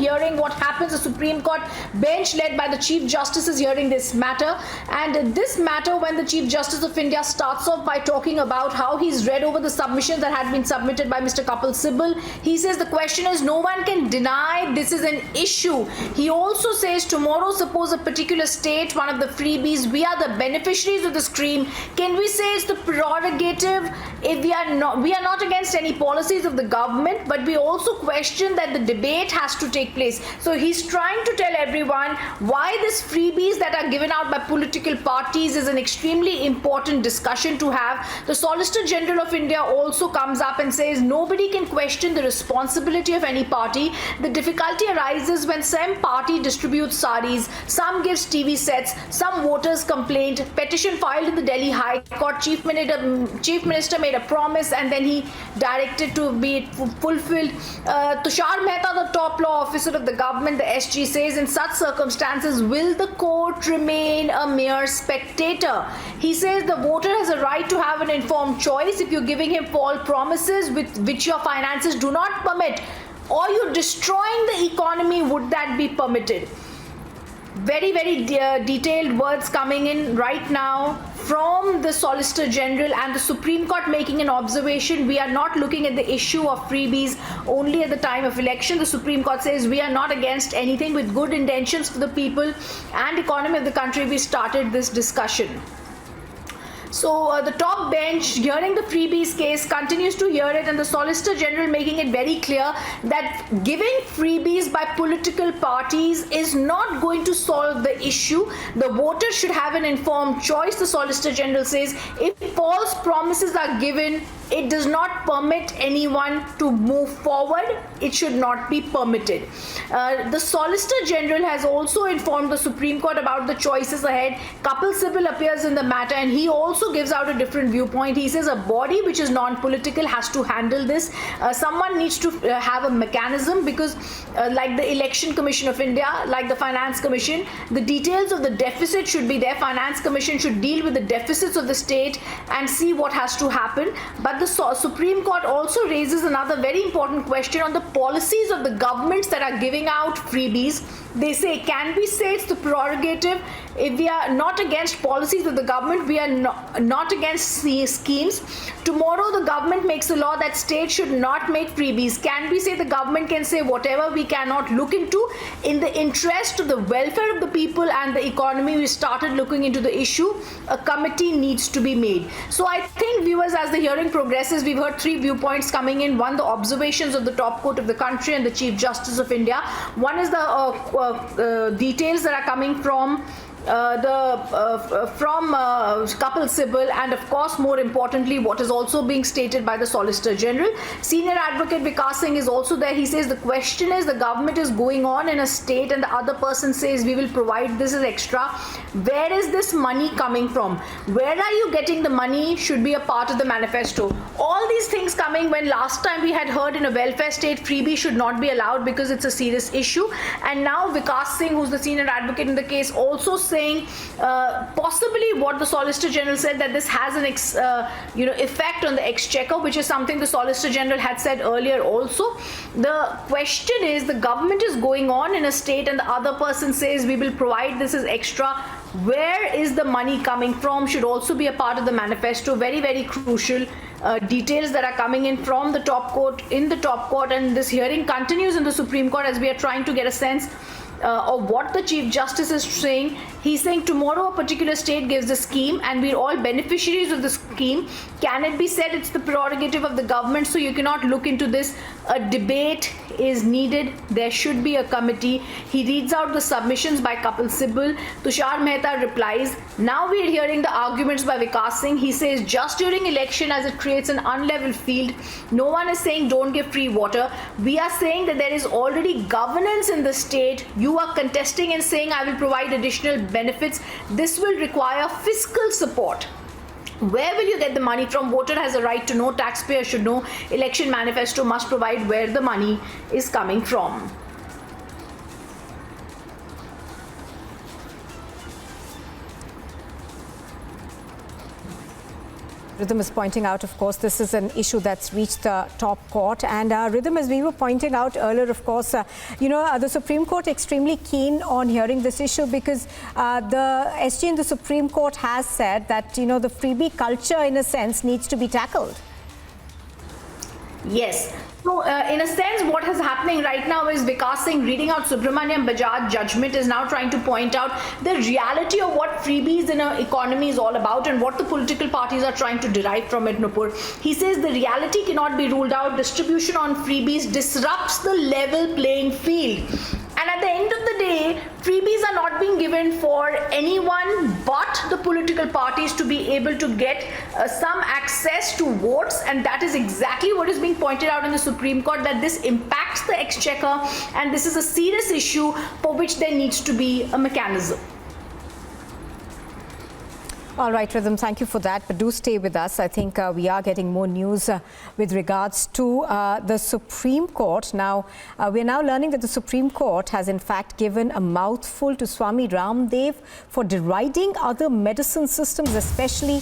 hearing what happens. The Supreme Court bench led by the Chief Justice is hearing this matter, and this matter, when the Chief Justice of India starts off by talking about how he's read over the submissions that had been submitted by Mr. Kapil Sibal, he says the question is, no one can deny this is an issue. He also says, tomorrow suppose a particular state, one of the freebies, we are the beneficiaries of the scheme, can we say it's the prerogative? If we are not against any policies of the government, but we also question that the debate has to take place. So he's trying to tell everyone why this freebies that are given out by political parties is an extremely important discussion to have. The Solicitor General of India also comes up and says nobody can question the responsibility of any party. The difficulty arises when some party distributes saris, some gives TV sets, some voters complained, petition filed in the Delhi High Court, Chief Minister made a promise and then he directed to be fulfilled. Tushar Mehta, the top law officer of the government, the SG, says in such circumstances, will the court remain a mere spectator? He says the voter has a right to have an informed choice. If you're giving him false promises which your finances do not permit, or you're destroying the economy, would that be permitted? Very, very detailed words coming in right now from the Solicitor General and the Supreme Court making an observation. We are not looking at the issue of freebies only at the time of election. The Supreme Court says we are not against anything. With good intentions for the people and economy of the country, we started this discussion. So the top bench hearing the freebies case continues to hear it, and the Solicitor General making it very clear that giving freebies by political parties is not going to solve the issue. The voters should have an informed choice. The Solicitor General says if false promises are given, it does not permit anyone to move forward. It should not be permitted. The Solicitor General has also informed the Supreme Court about the choices ahead. Kapil Sibal appears in the matter and he also gives out a different viewpoint. He says a body which is non-political has to handle this. Someone needs to have a mechanism because like the Election Commission of India, like the Finance Commission, the details of the deficit should be there. Finance Commission should deal with the deficits of the state and see what has to happen. But the Supreme Court also raises another very important question on the policies of the governments that are giving out freebies. They say, can we say it's the prerogative? If we are not against policies of the government, we are not against schemes. Tomorrow the government makes a law that states should not make freebies. Can we say the government can say whatever we cannot look into? In the interest of the welfare of the people and the economy, we started looking into the issue. A committee needs to be made. So I think, viewers, as the hearing progresses, we've heard three viewpoints coming in. One, the observations of the top court of the country and the Chief Justice of India. One is the details that are coming from Kapil Sibal, and of course more importantly what is also being stated by the Solicitor General. Senior Advocate Vikas Singh is also there. He says the question is, the government is going on in a state and the other person says we will provide this as extra. Where is this money coming from? Where are you getting the money? Should be a part of the manifesto. All these things coming when last time we had heard in a welfare state freebie should not be allowed because it's a serious issue, and now Vikas Singh, who's the senior advocate in the case, also saying possibly what the Solicitor General said, that this has an effect on the Exchequer, which is something the Solicitor General had said earlier also. The question is, the government is going on in a state and the other person says we will provide this as extra. Where is the money coming from should also be a part of the manifesto. Very, very crucial details that are coming in from the top court, and this hearing continues in the Supreme Court as we are trying to get a sense of what the Chief Justice is saying. He's saying tomorrow a particular state gives a scheme and we're all beneficiaries of the scheme. Can it be said it's the prerogative of the government? So you cannot look into this. A debate is needed. There should be a committee. He reads out the submissions by Kapil Sibal. Tushar Mehta replies. Now we are hearing the arguments by Vikas Singh. He says just during election, as it creates an unlevel field, no one is saying don't give free water. We are saying that there is already governance in the state. You are contesting and saying I will provide additional benefits. This will require fiscal support. Where will you get the money from? Voter has a right to know, taxpayer should know. Election manifesto must provide where the money is coming from. Rhythm is pointing out, of course, this is an issue that's reached the top court. And Rhythm, as we were pointing out earlier, of course, the Supreme Court extremely keen on hearing this issue because the SG in the Supreme Court has said that, the freebie culture, in a sense, needs to be tackled. Yes. So, in a sense, what is happening right now is Vikas Singh reading out Subramaniam Bajaj judgment is now trying to point out the reality of what freebies in an economy is all about and what the political parties are trying to derive from it, Nupur. He says the reality cannot be ruled out. Distribution on freebies disrupts the level playing field. And at the end of the day, freebies are not being given for anyone but the political parties to be able to get some access to votes. And that is exactly what is being pointed out in the Supreme Court, that this impacts the Exchequer and this is a serious issue for which there needs to be a mechanism. All right, Rhythm, thank you for that. But do stay with us. I think we are getting more news with regards to the Supreme Court. Now, we're now learning that the Supreme Court has in fact given a mouthful to Swami Ramdev for deriding other medicine systems, especially